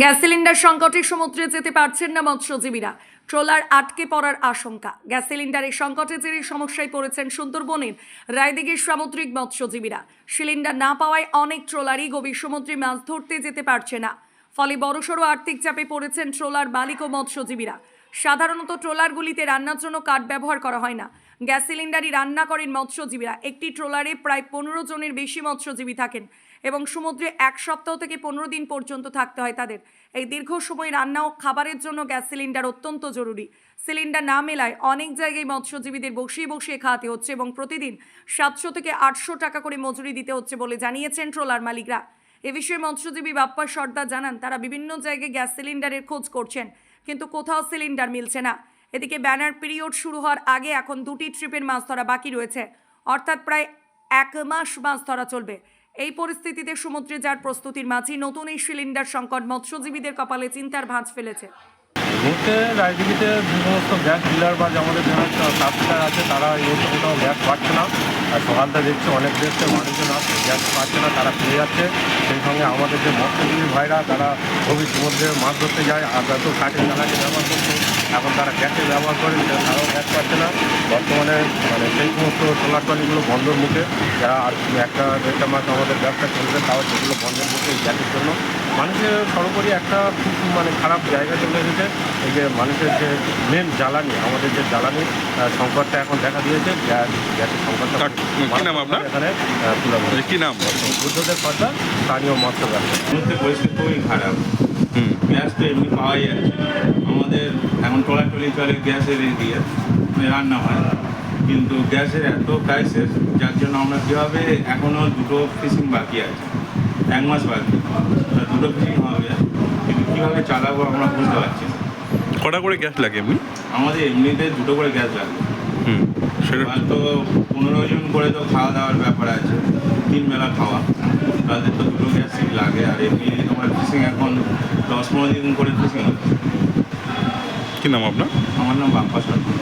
Gas cylinder সংকটে সমুদ্রে যেতে পারছেন না মৎস্যজীবীরা। ট্রলার আটকে পড়ার আশঙ্কা। গ্যাস সিলিন্ডারের সংকটের জেরে সমস্যায় পড়েছেন সুন্দরবনের রায়দিঘির সামুদ্রিক মৎস্যজীবীরা। সিলিন্ডার না পাওয়ায় অনেক ট্রলারই গভীর সমুদ্রে মাছ ধরতে যেতে পারছে না। ফলে বড়সড় আর্থিক চাপে পড়েছেন ট্রলার মালিক ও মৎস্যজীবীরা। সাধারণত ট্রলারগুলিতে রান্নার জন্য কাঠ ব্যবহার করা হয় না। গ্যাস সিলিন্ডারই রান্না করেন মৎস্যজীবীরা। একটি ট্রলারে প্রায় 15 জনের বেশি মৎস্যজীবী থাকেন এবং সমুদ্রে 1 সপ্তাহ থেকে 15 দিন পর্যন্ত থাকতে হয় তাদের। এই দীর্ঘ সময় রান্না ও খাবারের জন্য গ্যাস সিলিন্ডার অত্যন্ত জরুরি। সিলিন্ডার না মেলায় অনেক জায়গায় মৎস্যজীবীদের বসিয়ে বসিয়ে খাওয়াতে হচ্ছে এবং প্রতিদিন 700 থেকে 800 টাকা করে মজুরি দিতে হচ্ছে বলে জানিয়েছেন ট্রলার মালিকরা। এ বিষয়ে মৎস্যজীবী বাপ্পা সর্দার জানান, তারা বিভিন্ন জায়গায় গ্যাস সিলিন্ডারের খোঁজ করছেন, কিন্তু কোথাও সিলিন্ডার মিলছে না। এদিকে ব্যানার পিরিয়ড শুরু হওয়ার আগে এখন 2টি ট্রিপের মাছ ধরা বাকি রয়েছে, অর্থাৎ প্রায় 1 মাস মাছ ধরা চলবে। এই পরিস্থিতিতে সমুদ্রে যাওয়ার প্রস্তুতির মাঝেই নতুন এই সিলিন্ডার সংকট মৎস্যজীবীদের কপালে চিন্তার ভাঁজ ফেলেছে। মুহূর্তে রাজনীতিতে যে সমস্ত গ্যাস ডিলার বা আমাদের যারা সাবসিডার আছে তারা এই মুহূর্তে কোথাও গ্যাস পাচ্ছে না। আর সকালটা দেখছে অনেক দেশে মানুষজন আছে গ্যাস পাচ্ছে না, তারা ফিরে যাচ্ছে। সেই সঙ্গে আমাদের যে মৎস্যজীবী ভাইরা তারা গভীর সমুদ্রে মাছ ধরতে যায়, আর তো কাঠের জ্বালানি ব্যবহার করছে, এখন তারা গ্যাসের ব্যবহার করে, তারাও গ্যাস পাচ্ছে না। বর্তমানে সেই সমস্ত ট্রলার ট্রলিগুলো বন্ধর মুখে, যারা আর 1-1.5 মাস আমাদের ব্যবসা চলবে, তাও সেগুলো বন্ধের মুখে এই গ্যাসের জন্য মানুষের সর্বোপরি একটা খুব খারাপ জায়গা চলে এসেছে। এই যে মানুষের যে মেন জ্বালানি, আমাদের যে জ্বালানি সংকটটা এখন দেখা দিয়েছে, গ্যাসের সংকটটা। কি নাম আপনার? এখানে কি নাম? বুদ্ধদেব সর্দার, স্থানীয় মৎস্য ব্যবসা। পরিস্থিতি খুবই খারাপ। গ্যাস তো এমনি পাওয়াই যাচ্ছে, আমাদের এখন ট্রলি চলে গ্যাসের দিয়ে রান্না হয়, কিন্তু গ্যাসের এত ক্রাইসিস যার জন্য আমরা কীভাবে এখনও 2টো ফিশিং বাকি আছে, 1 মাস বাকি, 2টো ফিশিং হবে, কিন্তু কীভাবে চালাবো আমরা বুঝতে পারছি না। কটা করে গ্যাস লাগে এমনি? আমাদের এমনিতে 2টো করে গ্যাস লাগবে। সেটা তো 15 জন করে তো খাওয়া দাওয়ার ব্যাপার আছে, 3 বেলা খাওয়া, তাদের তো 2টো গ্যাস লাগে। আর এমনি তোমার ফিশিং এখন 10-15 দিন করে ফিশিং হচ্ছে। কি নাম আপনার? আমার নাম বাপ্পা সরকার।